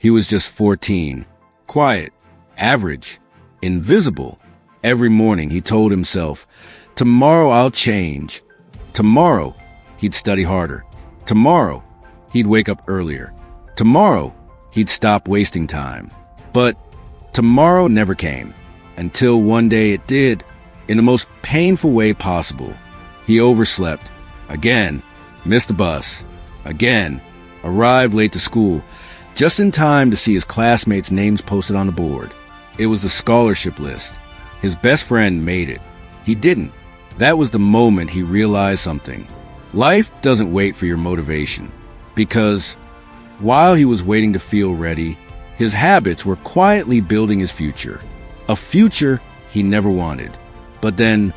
He was just 14. Quiet, average, invisible. Every morning he told himself, tomorrow I'll change. Tomorrow he'd study harder. Tomorrow he'd wake up earlier. Tomorrow he'd stop wasting time. But tomorrow never came, until one day it did, in the most painful way possible. He overslept. Again, missed the bus. Again, arrived late to school, just in time to see his classmates' names posted on the board. It was the scholarship list. His best friend made it. He didn't. That was the moment he realized something. Life doesn't wait for your motivation, because while he was waiting to feel ready, his habits were quietly building his future. A future he never wanted. But then,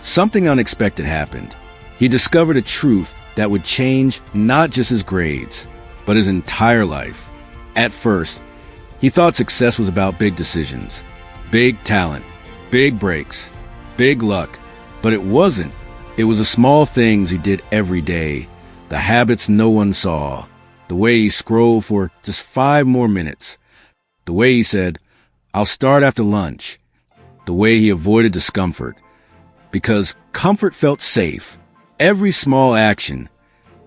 something unexpected happened. He discovered a truth that would change not just his grades, but his entire life. At first, he thought success was about big decisions, big talent, big breaks, big luck. But it wasn't. It was the small things he did every day, the habits no one saw, the way he scrolled for just 5 more minutes, the way he said, I'll start after lunch, the way he avoided discomfort, because comfort felt safe. Every small action,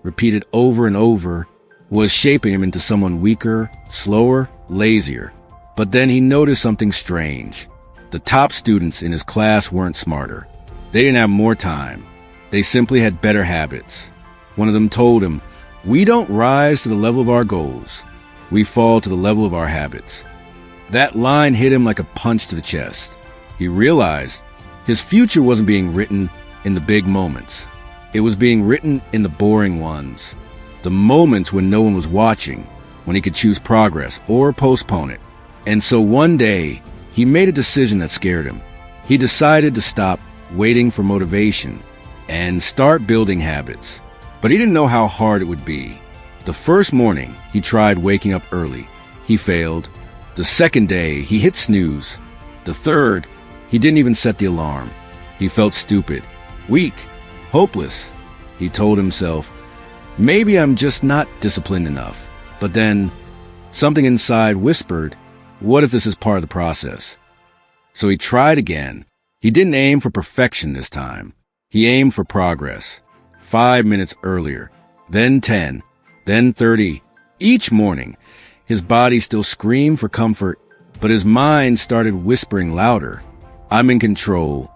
repeated over and over, was shaping him into someone weaker, slower, lazier. But then he noticed something strange. The top students in his class weren't smarter. They didn't have more time. They simply had better habits. One of them told him, we don't rise to the level of our goals. We fall to the level of our habits. That line hit him like a punch to the chest. He realized his future wasn't being written in the big moments. It was being written in the boring ones. The moments when no one was watching, when he could choose progress or postpone it. And so one day, he made a decision that scared him. He decided to stop waiting for motivation and start building habits. But he didn't know how hard it would be. The first morning, he tried waking up early. He failed. The second day, he hit snooze. The third, he didn't even set the alarm. He felt stupid, weak, hopeless. He told himself, maybe I'm just not disciplined enough. But then, something inside whispered, what if this is part of the process? So he tried again. He didn't aim for perfection this time. He aimed for progress. 5 minutes earlier, then 10, then 30. Each morning, his body still screamed for comfort, but his mind started whispering louder. I'm in control.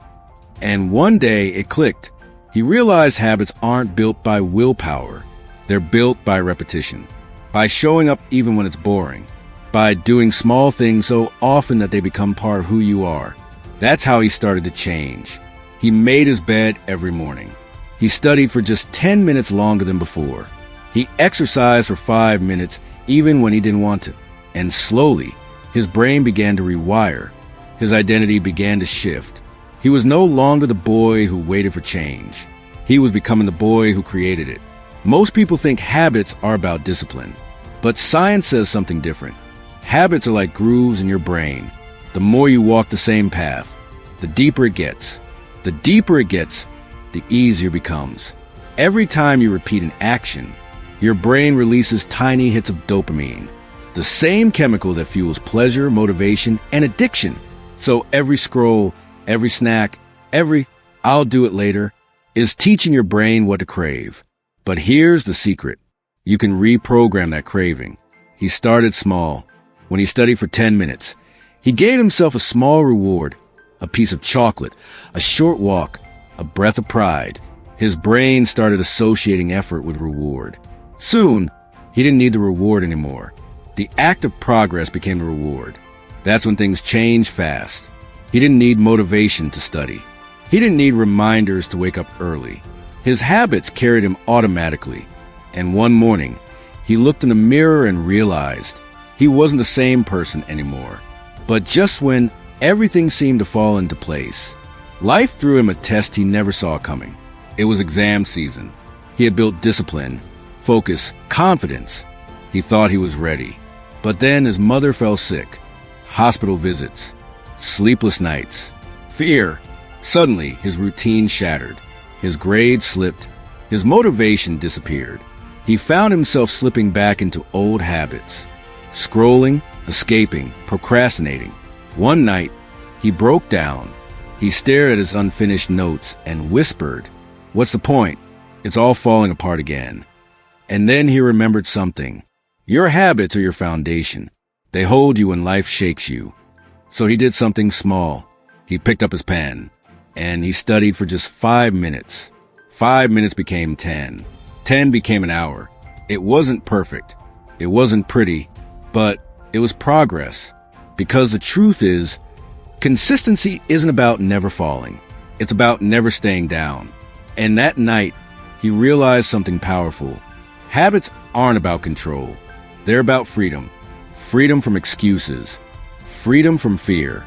And one day it clicked. He realized habits aren't built by willpower. They're built by repetition, by showing up even when it's boring, by doing small things so often that they become part of who you are. That's how he started to change. He made his bed every morning. He studied for just 10 minutes longer than before. He exercised for 5 minutes even when he didn't want to. And slowly, his brain began to rewire. His identity began to shift. He was no longer the boy who waited for change. He was becoming the boy who created it. Most people think habits are about discipline, but science says something different. Habits are like grooves in your brain. The more you walk the same path, the deeper it gets. The deeper it gets, the easier it becomes. Every time you repeat an action, your brain releases tiny hits of dopamine, the same chemical that fuels pleasure, motivation, and addiction. So every scroll, every snack, every I'll do it later is teaching your brain what to crave. But here's the secret. You can reprogram that craving. He started small. When he studied for 10 minutes, he gave himself a small reward, a piece of chocolate, a short walk, a breath of pride. His brain started associating effort with reward. Soon, he didn't need the reward anymore. The act of progress became the reward. That's when things changed fast. He didn't need motivation to study. He didn't need reminders to wake up early. His habits carried him automatically. And one morning, he looked in the mirror and realized he wasn't the same person anymore. But just when everything seemed to fall into place, life threw him a test he never saw coming. It was exam season. He had built discipline, focus, confidence. He thought he was ready. But then his mother fell sick. Hospital visits, sleepless nights, fear. Suddenly, his routine shattered. His grades slipped. His motivation disappeared. He found himself slipping back into old habits. scrolling, escaping, procrastinating. One night, he broke down. He stared at his unfinished notes and whispered, "What's the point? It's all falling apart again." And then he remembered something. Your habits are your foundation. They hold you when life shakes you. So he did something small. He picked up his pen, and he studied for just 5 minutes. 5 minutes became 10. 10 became an hour. It wasn't perfect. It wasn't pretty, but it was progress. Because the truth is, consistency isn't about never falling. It's about never staying down. And that night, he realized something powerful. Habits aren't about control. They're about freedom. Freedom from excuses. Freedom from fear.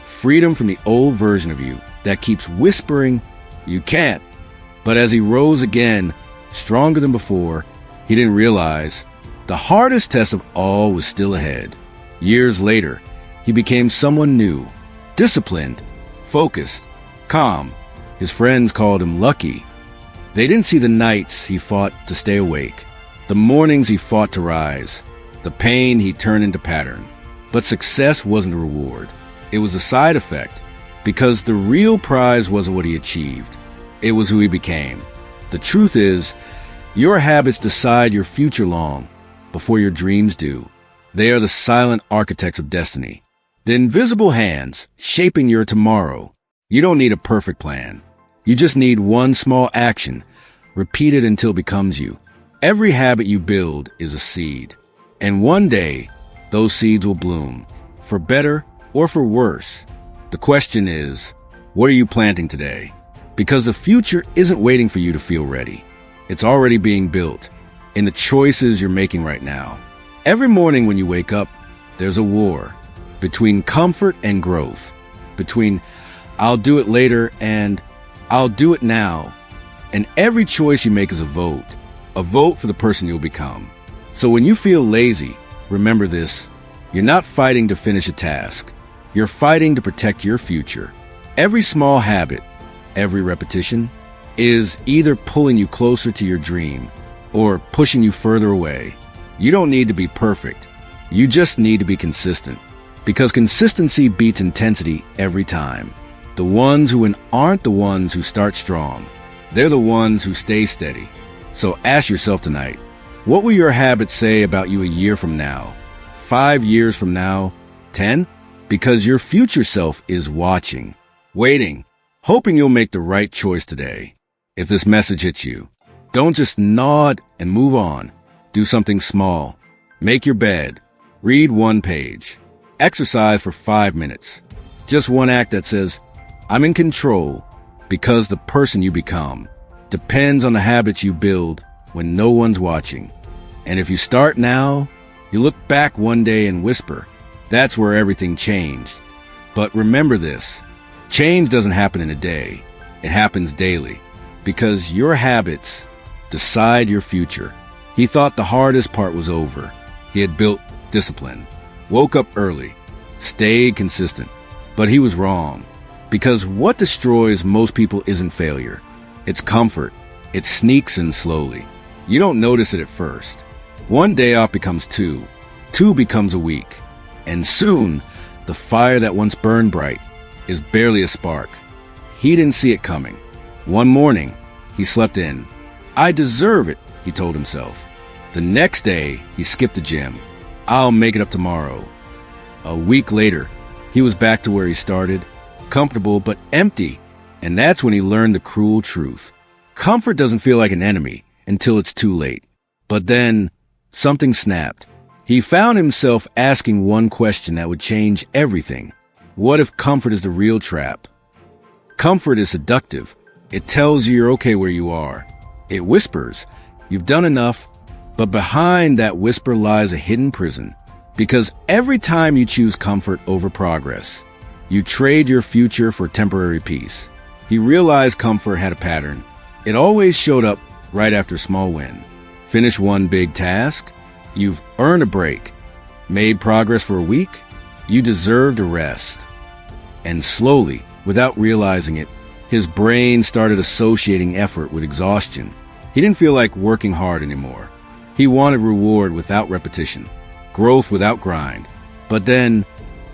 Freedom from the old version of you that keeps whispering, "You can't." But as he rose again, stronger than before, he didn't realize the hardest test of all was still ahead. Years later, he became someone new, disciplined, focused, calm. His friends called him lucky. They didn't see the nights he fought to stay awake, the mornings he fought to rise, the pain he turned into pattern. But success wasn't a reward. It was a side effect, because the real prize wasn't what he achieved. It was who he became. The truth is, your habits decide your future long before your dreams do. They are the silent architects of destiny, the invisible hands shaping your tomorrow. You don't need a perfect plan. You just need one small action, repeated until it becomes you. Every habit you build is a seed, and one day, those seeds will bloom, for better or for worse. The question is, what are you planting today? Because the future isn't waiting for you to feel ready. It's already being built in the choices you're making right now. Every morning when you wake up, there's a war between comfort and growth, between "I'll do it later" and "I'll do it now." And every choice you make is a vote for the person you'll become. So when you feel lazy, remember this: you're not fighting to finish a task. You're fighting to protect your future. Every small habit, every repetition, is either pulling you closer to your dream or pushing you further away. You don't need to be perfect. You just need to be consistent. Because consistency beats intensity every time. The ones who win aren't the ones who start strong. They're the ones who stay steady. So ask yourself tonight, what will your habits say about you a year from now? 5 years from now? 10? Because your future self is watching, waiting, hoping you'll make the right choice today. If this message hits you, don't just nod and move on. Do something small. Make your bed. Read 1 page. Exercise for 5 minutes. Just one act that says, "I'm in control," because the person you become depends on the habits you build when no one's watching. And if you start now, you look back one day and whisper, "That's where everything changed." But remember this: change doesn't happen in a day. It happens daily, because your habits decide your future. He thought the hardest part was over. He had built discipline, woke up early, stayed consistent. But he was wrong, because what destroys most people isn't failure. It's comfort. It sneaks in slowly. You don't notice it at first. One day off becomes 2. 2 becomes a week. And soon, the fire that once burned bright is barely a spark. He didn't see it coming. One morning, he slept in. "I deserve it," he told himself. The next day, he skipped the gym. "I'll make it up tomorrow." A week later, he was back to where he started, comfortable but empty. And that's when he learned the cruel truth. Comfort doesn't feel like an enemy until it's too late. But then, something snapped. He found himself asking one question that would change everything. What if comfort is the real trap? Comfort is seductive. It tells you you're okay where you are. It whispers, "You've done enough." But behind that whisper lies a hidden prison. Because every time you choose comfort over progress, you trade your future for temporary peace. He realized comfort had a pattern. It always showed up right after a small win. Finish one big task, you've earned a break. Made progress for a week, you deserved a rest. And slowly, without realizing it, his brain started associating effort with exhaustion. He didn't feel like working hard anymore. He wanted reward without repetition. growth without grind. But then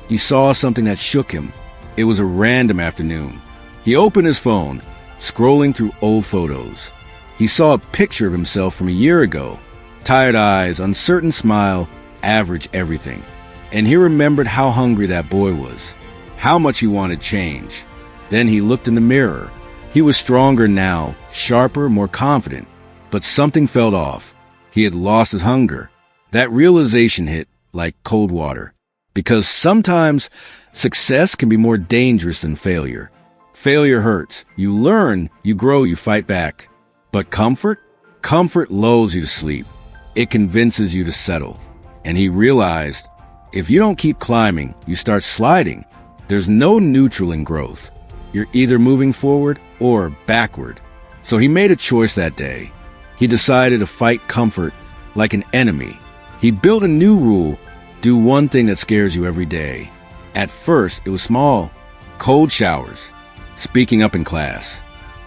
he saw something that shook him. It was a random afternoon. He opened his phone, scrolling through old photos. He saw a picture of himself from a year ago. Tired eyes, uncertain smile, average everything. And he remembered how hungry that boy was, how much he wanted change. Then he looked in the mirror. He was stronger now, sharper, more confident. But something felt off. He had lost his hunger. That realization hit like cold water. Because sometimes success can be more dangerous than failure. Failure hurts. You learn, you grow, you fight back. But comfort? Comfort lulls you to sleep. It convinces you to settle. And he realized, if you don't keep climbing, you start sliding. There's no neutral in growth. You're either moving forward or backward. So he made a choice that day. He decided to fight comfort like an enemy. He built a new rule: do one thing that scares you every day. At first, it was small. Cold showers, speaking up in class,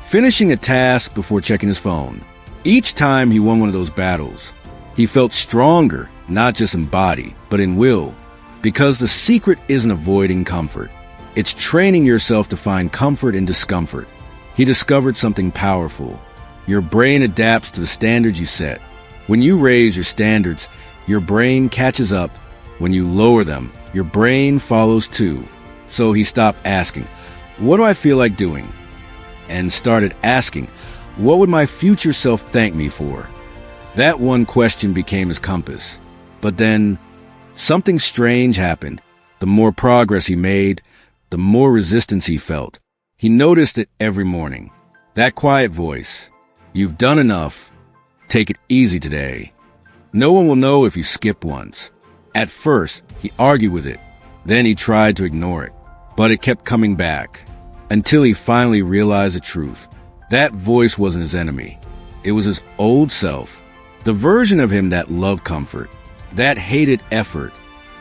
finishing a task before checking his phone. Each time he won one of those battles, he felt stronger, not just in body, but in will. Because the secret isn't avoiding comfort. It's training yourself to find comfort in discomfort. He discovered something powerful. Your brain adapts to the standards you set. When you raise your standards, your brain catches up. When you lower them, your brain follows too. So he stopped asking, "What do I feel like doing?" and started asking, "What would my future self thank me for?" That one question became his compass. But then something strange happened. The more progress he made, the more resistance he felt. He noticed it every morning. That quiet voice: "You've done enough. Take it easy today. No one will know if you skip once." At first, he argued with it. Then he tried to ignore it. But it kept coming back until he finally realized the truth. That voice wasn't his enemy. It was his old self, the version of him that loved comfort, that hated effort,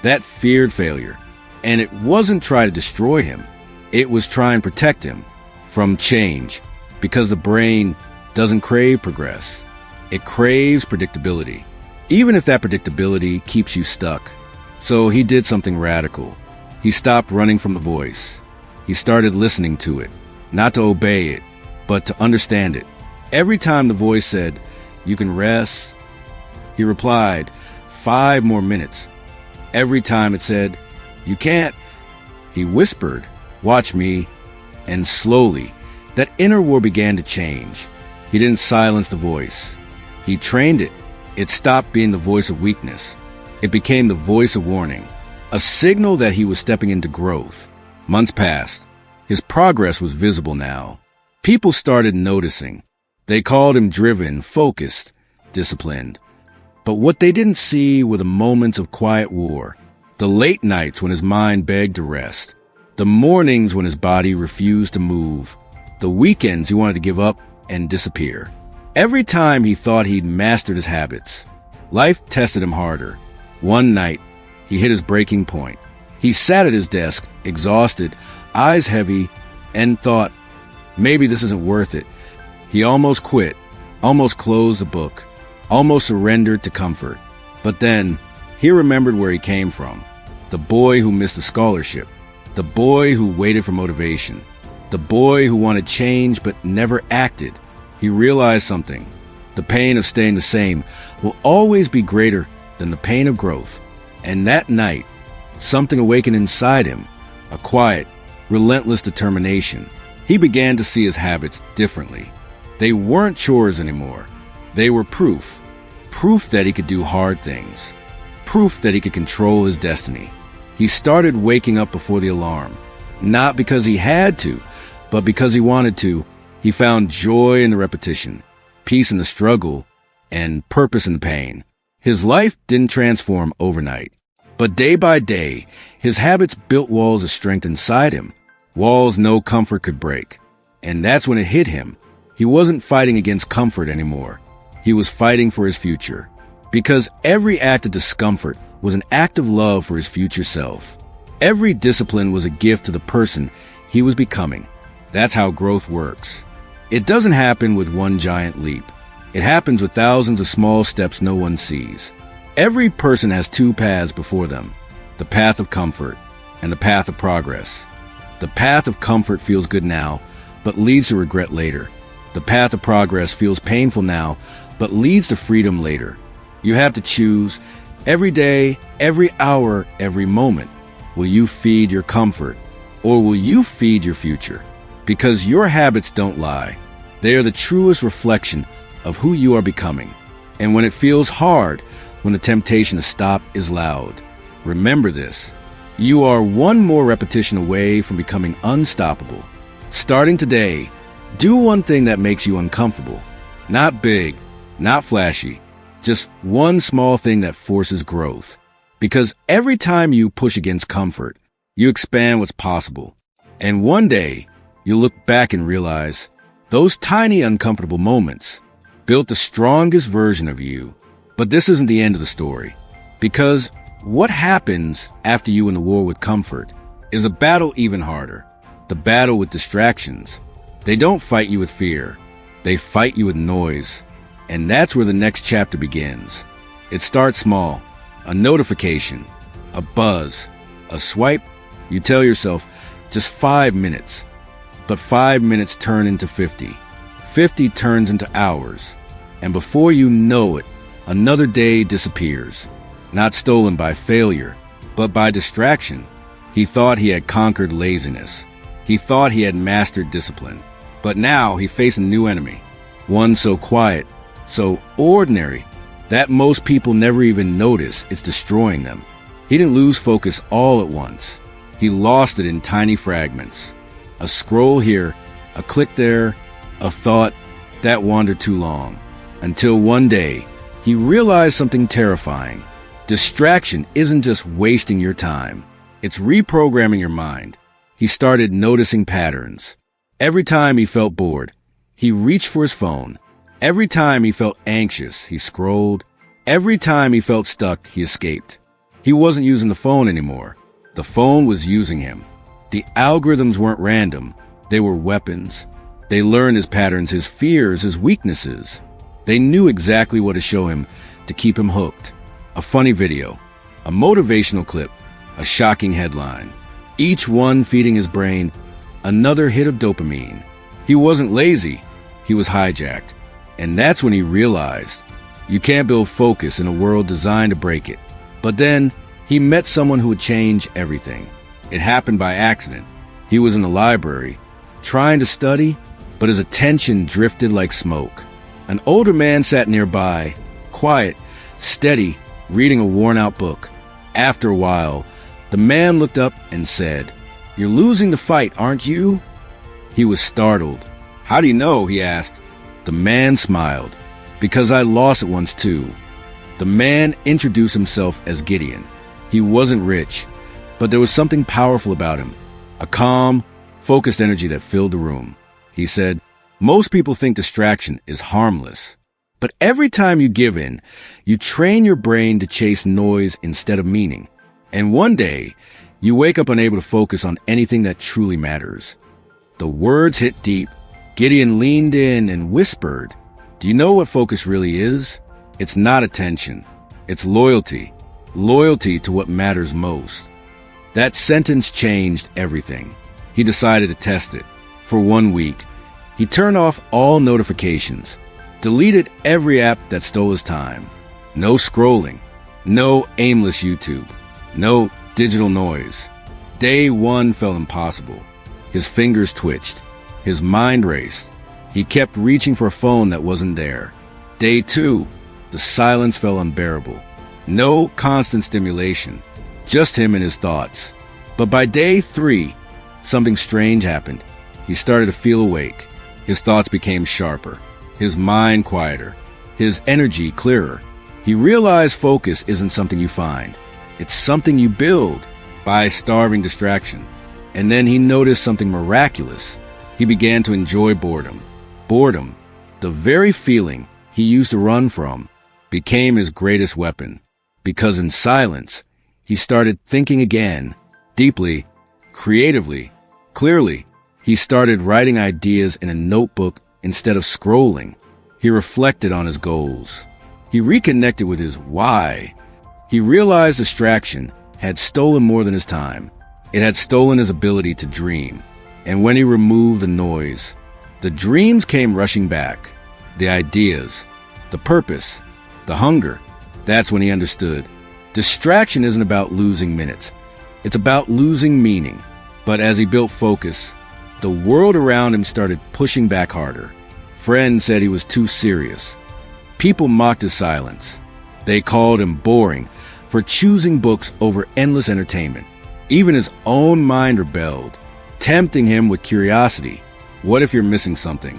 that feared failure. And it wasn't trying to destroy him. It was trying to protect him from change, because the brain doesn't crave progress. It craves predictability, even if that predictability keeps you stuck. So he did something radical. He stopped running from the voice. He started listening to it, not to obey it, but to understand it. Every time the voice said, "You can rest," he replied, "5 more minutes." Every time it said, "You can't," he whispered, "Watch me." And slowly, that inner war began to change. He didn't silence the voice. He trained it. It stopped being the voice of weakness. It became the voice of warning, a signal that he was stepping into growth. Months passed. His progress was visible now. People started noticing. They called him driven, focused, disciplined. But what they didn't see were the moments of quiet war, the late nights when his mind begged to rest, the mornings when his body refused to move, the weekends he wanted to give up and disappear. Every time he thought he'd mastered his habits, life tested him harder. One night, he hit his breaking point. He sat at his desk, exhausted, eyes heavy, and thought, maybe this isn't worth it. He almost quit, almost closed the book, almost surrendered to comfort. But then, he remembered where he came from. The boy who missed the scholarship. The boy who waited for motivation. The boy who wanted change but never acted. He realized something. The pain of staying the same will always be greater than the pain of growth. And that night, something awakened inside him, a quiet, relentless determination. He began to see his habits differently. They weren't chores anymore. They were proof. Proof that he could do hard things. Proof that he could control his destiny. He started waking up before the alarm, not because he had to, but because he wanted to. He found joy in the repetition, peace in the struggle, and purpose in the pain. His life didn't transform overnight, but day by day, his habits built walls of strength inside him, walls no comfort could break. And that's when it hit him. He wasn't fighting against comfort anymore. He was fighting for his future, because every act of discomfort was an act of love for his future self. Every discipline was a gift to the person he was becoming. That's how growth works. It doesn't happen with one giant leap. It happens with thousands of small steps no one sees. Every person has two paths before them, the path of comfort and the path of progress. The path of comfort feels good now, but leads to regret later. The path of progress feels painful now, but leads to freedom later. You have to choose every day, every hour, every moment. Will you feed your comfort, or will you feed your future? Because your habits don't lie. They are the truest reflection of who you are becoming. And when it feels hard, when the temptation to stop is loud, remember this. You are one more repetition away from becoming unstoppable. Starting today, do one thing that makes you uncomfortable. Not big, not flashy, just one small thing that forces growth. Because every time you push against comfort, you expand what's possible. And one day, you'll look back and realize those tiny uncomfortable moments built the strongest version of you. But this isn't the end of the story. Because what happens after you in the war with comfort is a battle even harder. The battle with distractions. They don't fight you with fear. They fight you with noise. And that's where the next chapter begins. It starts small. A notification, a buzz, a swipe. You tell yourself, just 5 minutes. But 5 minutes turn into 50. 50 turns into hours. And before you know it, another day disappears. Not stolen by failure, but by distraction. He thought he had conquered laziness. He thought he had mastered discipline. But now he faced a new enemy. One so quiet, so ordinary, that most people never even notice it's destroying them. He didn't lose focus all at once. He lost it in tiny fragments. A scroll here, a click there, a thought that wandered too long. Until one day, he realized something terrifying. Distraction isn't just wasting your time. It's reprogramming your mind. He started noticing patterns. Every time he felt bored, he reached for his phone. Every time he felt anxious, he scrolled. Every time he felt stuck, he escaped. He wasn't using the phone anymore. The phone was using him. The algorithms weren't random. They were weapons. They learned his patterns, his fears, his weaknesses. They knew exactly what to show him to keep him hooked. A funny video, a motivational clip, a shocking headline. Each one feeding his brain another hit of dopamine. He wasn't lazy. He was hijacked. And that's when he realized you can't build focus in a world designed to break it. But then he met someone who would change everything. It happened by accident. He was in the library, trying to study, but his attention drifted like smoke. An older man sat nearby, quiet, steady, reading a worn-out book. After a while, the man looked up and said, "You're losing the fight, aren't you?" He was startled. "How do you know?" he asked. The man smiled. "Because I lost it once too." The man introduced himself as Gideon. He wasn't rich, but there was something powerful about him. A calm, focused energy that filled the room. He said, "Most people think distraction is harmless. But every time you give in, you train your brain to chase noise instead of meaning. And one day, you wake up unable to focus on anything that truly matters." The words hit deep. Gideon leaned in and whispered, "Do you know what focus really is? It's not attention. It's loyalty. Loyalty to what matters most." That sentence changed everything. He decided to test it. For 1 week, he turned off all notifications, deleted every app that stole his time. No scrolling, no aimless YouTube, no digital noise. Day 1 felt impossible. His fingers twitched. His mind raced. He kept reaching for a phone that wasn't there. Day 2, the silence felt unbearable. No constant stimulation, just him and his thoughts. But by day 3, something strange happened. He started to feel awake. His thoughts became sharper, his mind quieter, his energy clearer. He realized focus isn't something you find. It's something you build by starving distraction. And then he noticed something miraculous. He began to enjoy boredom. Boredom, the very feeling he used to run from, became his greatest weapon. Because in silence, he started thinking again, deeply, creatively, clearly. He started writing ideas in a notebook instead of scrolling. He reflected on his goals. He reconnected with his why, He realized distraction had stolen more than his time. It had stolen his ability to dream. And when he removed the noise, the dreams came rushing back. The ideas, the purpose, the hunger. That's when he understood. Distraction isn't about losing minutes. It's about losing meaning. But as he built focus, the world around him started pushing back harder. Friends said he was too serious. People mocked his silence. They called him boring for choosing books over endless entertainment. Even his own mind rebelled, tempting him with curiosity. What if you're missing something?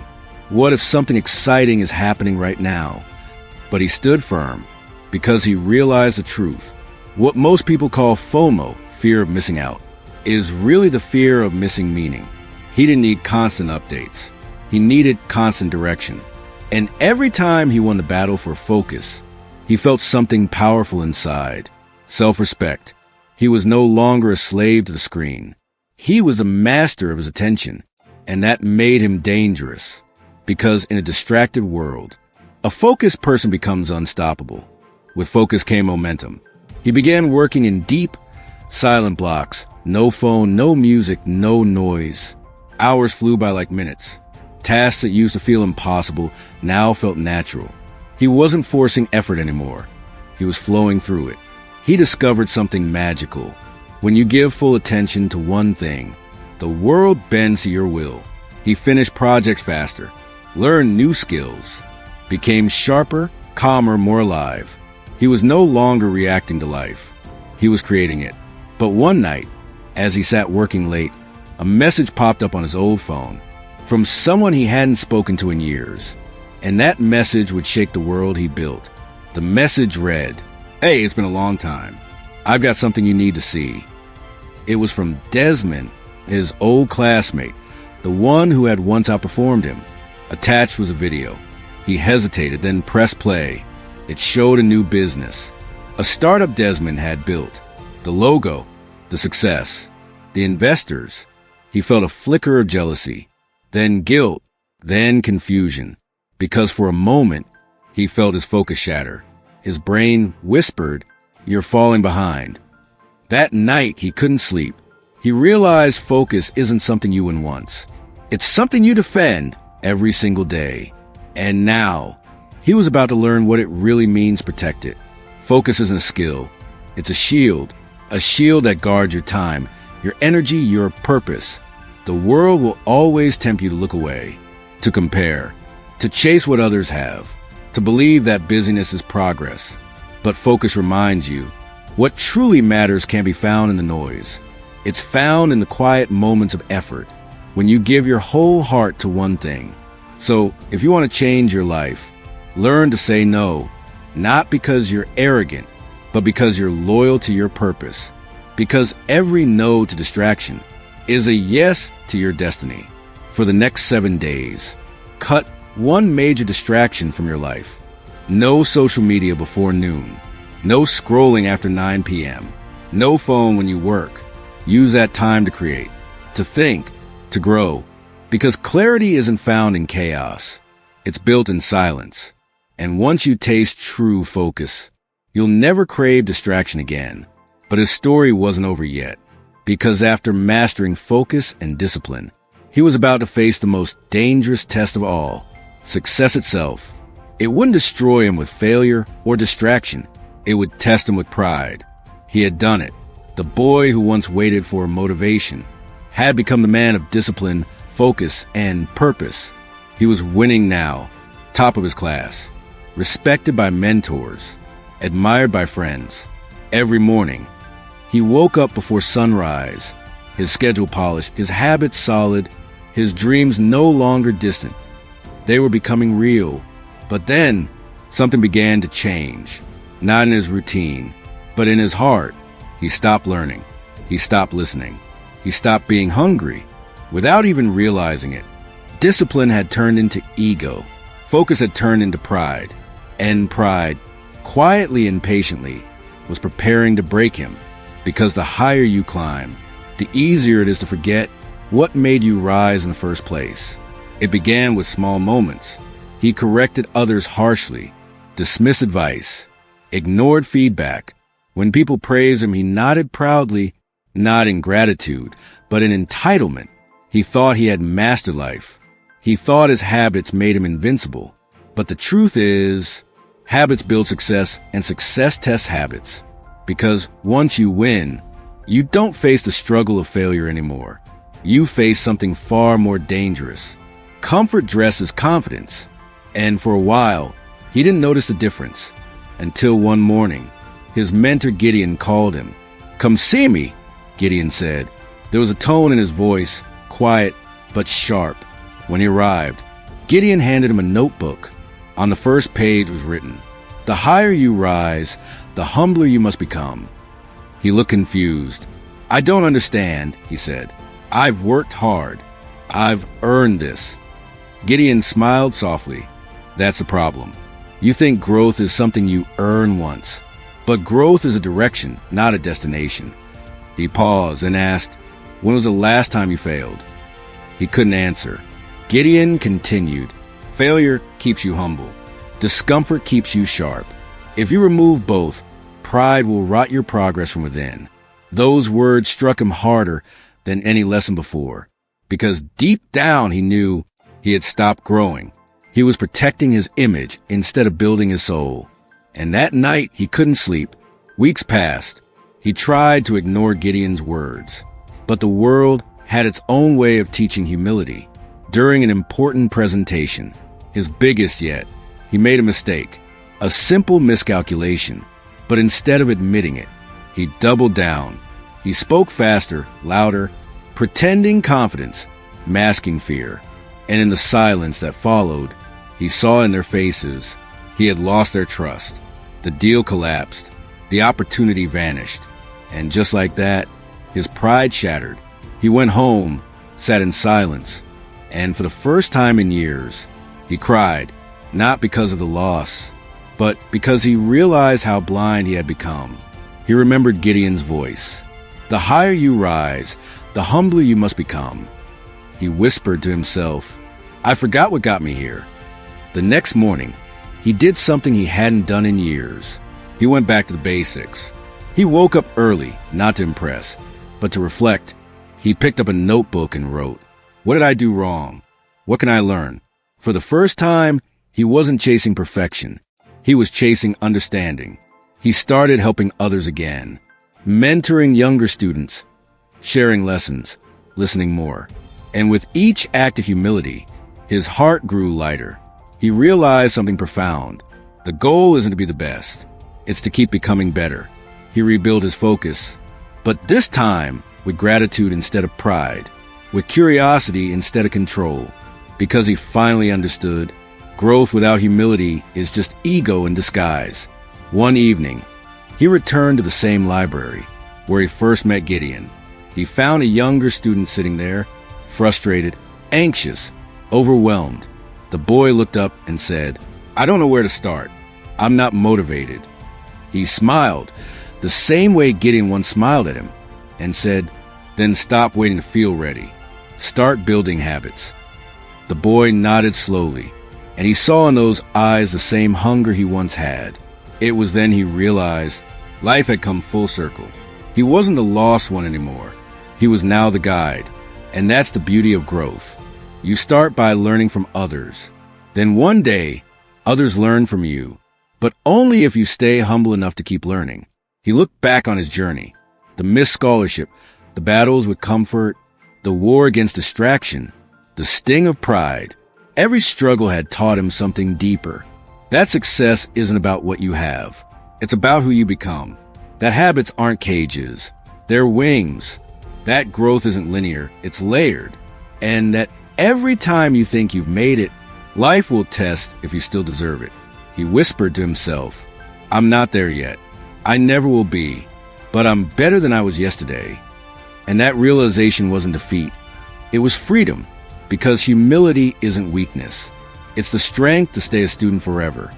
What if something exciting is happening right now? But he stood firm because he realized the truth. What most people call FOMO, fear of missing out, is really the fear of missing meaning. He didn't need constant updates. He needed constant direction. And every time he won the battle for focus, he felt something powerful inside. Self-respect. He was no longer a slave to the screen. He was the master of his attention, and that made him dangerous. Because in a distracted world, a focused person becomes unstoppable. With focus came momentum. He began working in deep, silent blocks. No phone, no music, no noise. Hours flew by like minutes. Tasks that used to feel impossible now felt natural. He wasn't forcing effort anymore. He was flowing through it. He discovered something magical. When you give full attention to one thing, the world bends to your will. He finished projects faster, learned new skills, became sharper, calmer, more alive. He was no longer reacting to life. He was creating it. But one night, as he sat working late, a message popped up on his old phone from someone he hadn't spoken to in years. And that message would shake the world he built. The message read, "Hey, it's been a long time. I've got something you need to see." It was from Desmond, his old classmate, the one who had once outperformed him. Attached was a video. He hesitated, then pressed play. It showed a new business. A startup Desmond had built. The logo, the success, the investors. He felt a flicker of jealousy, then guilt, then confusion. Because for a moment, he felt his focus shatter. His brain whispered, "You're falling behind." That night, he couldn't sleep. He realized focus isn't something you win once. It's something you defend every single day. And now, he was about to learn what it really means to protect it. Focus isn't a skill. It's a shield that guards your time, your energy, your purpose. The world will always tempt you to look away, to compare, to chase what others have, to believe that busyness is progress. But focus reminds you, what truly matters can be found in the noise. It's found in the quiet moments of effort, when you give your whole heart to one thing. So, if you want to change your life, learn to say no, not because you're arrogant, but because you're loyal to your purpose. Because every no to distraction is a yes to your destiny. For the next 7 days, cut one major distraction from your life. No social media before noon. No scrolling after 9 p.m. No phone when you work. Use that time to create, to think, to grow. Because clarity isn't found in chaos. It's built in silence. And once you taste true focus, you'll never crave distraction again. But his story wasn't over yet. Because after mastering focus and discipline, he was about to face the most dangerous test of all, success itself. It wouldn't destroy him with failure or distraction. It would test him with pride. He had done it. The boy who once waited for motivation had become the man of discipline, focus, and purpose. He was winning now, top of his class, respected by mentors, admired by friends. Every morning, he woke up before sunrise, his schedule polished, his habits solid, his dreams no longer distant. They were becoming real. But then, something began to change. Not in his routine, but in his heart. He stopped learning. He stopped listening. He stopped being hungry, without even realizing it. Discipline had turned into ego. Focus had turned into pride. And pride, quietly and patiently, was preparing to break him. Because the higher you climb, the easier it is to forget what made you rise in the first place. It began with small moments. He corrected others harshly, dismissed advice, ignored feedback, When people praised him, he nodded proudly, not in gratitude, but in entitlement. He thought he had mastered life. He thought his habits made him invincible. But the truth is, habits build success, and success tests habits. Because once you win, you don't face the struggle of failure anymore. You face something far more dangerous. Comfort dresses confidence. And for a while, he didn't notice the difference. Until one morning, his mentor Gideon called him. "Come see me," Gideon said. There was a tone in his voice, quiet but sharp. When he arrived, Gideon handed him a notebook. On the first page was written, "The higher you rise, the humbler you must become." He looked confused. "I don't understand," he said. "I've worked hard. I've earned this." Gideon smiled softly. "That's the problem. You think growth is something you earn once. But growth is a direction, not a destination." He paused and asked, "When was the last time you failed?" He couldn't answer. Gideon continued, "Failure keeps you humble. Discomfort keeps you sharp. If you remove both, pride will rot your progress from within." Those words struck him harder than any lesson before, because deep down he knew he had stopped growing. He was protecting his image instead of building his soul. And that night he couldn't sleep. Weeks passed. He tried to ignore Gideon's words, but the world had its own way of teaching humility. During an important presentation, his biggest yet, he made a mistake, a simple miscalculation. But instead of admitting it, he doubled down. He spoke faster, louder, pretending confidence, masking fear. And in the silence that followed, he saw in their faces he had lost their trust. The deal collapsed. The opportunity vanished. And just like that, his pride shattered. He went home, sat in silence, and for the first time in years, he cried, not because of the loss, but because he realized how blind he had become. He remembered Gideon's voice. "The higher you rise, the humbler you must become." He whispered to himself, "I forgot what got me here." The next morning, he did something he hadn't done in years. He went back to the basics. He woke up early, not to impress, but to reflect. He picked up a notebook and wrote, "What did I do wrong? What can I learn?" For the first time, he wasn't chasing perfection. He was chasing understanding. He started helping others again, mentoring younger students, sharing lessons, listening more. And with each act of humility, his heart grew lighter. He realized something profound. The goal isn't to be the best. It's to keep becoming better. He rebuilt his focus, but this time with gratitude instead of pride, with curiosity instead of control, because he finally understood growth without humility is just ego in disguise. One evening, he returned to the same library where he first met Gideon. He found a younger student sitting there, frustrated, anxious, overwhelmed. The boy looked up and said, "I don't know where to start. I'm not motivated." He smiled, the same way Gideon once smiled at him, and said, "Then stop waiting to feel ready. Start building habits." The boy nodded slowly, and he saw in those eyes the same hunger he once had. It was then he realized life had come full circle. He wasn't the lost one anymore. He was now the guide, and that's the beauty of growth. You start by learning from others. Then one day, others learn from you, but only if you stay humble enough to keep learning. He looked back on his journey, the missed scholarship, the battles with comfort, the war against distraction, the sting of pride. Every struggle had taught him something deeper. That success isn't about what you have. It's about who you become. That habits aren't cages. They're wings. That growth isn't linear. It's layered. And that every time you think you've made it, life will test if you still deserve it. He whispered to himself, "I'm not there yet. I never will be, but I'm better than I was yesterday." And that realization wasn't defeat. It was freedom, because humility isn't weakness. It's the strength to stay a student forever.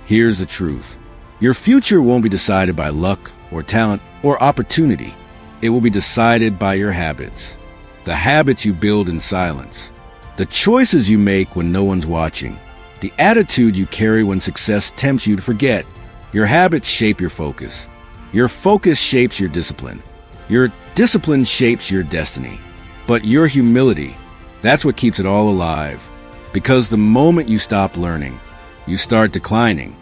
Here's the truth. Your future won't be decided by luck or talent or opportunity. It will be decided by your habits. The habits you build in silence. The choices you make when no one's watching. The attitude you carry when success tempts you to forget. Your habits shape your focus. Your focus shapes your discipline. Your discipline shapes your destiny. But your humility, that's what keeps it all alive. Because the moment you stop learning, you start declining.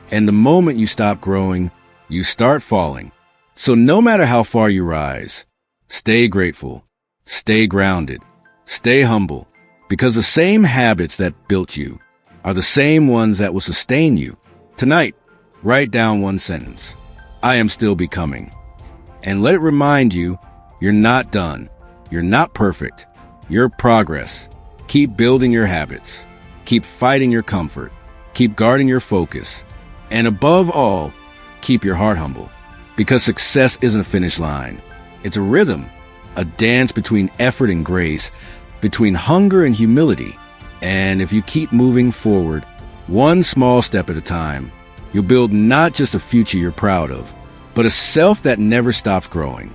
And the moment you stop growing, you start falling. So no matter how far you rise, stay grateful, stay grounded, stay humble. Because the same habits that built you are the same ones that will sustain you. Tonight, write down one sentence. I am still becoming. And let it remind you, you're not done. You're not perfect. You're progress. Keep building your habits. Keep fighting your comfort. Keep guarding your focus. And above all, keep your heart humble. Because success isn't a finish line. It's a rhythm, a dance between effort and grace, between hunger and humility. And if you keep moving forward, one small step at a time, you'll build not just a future you're proud of, but a self that never stops growing.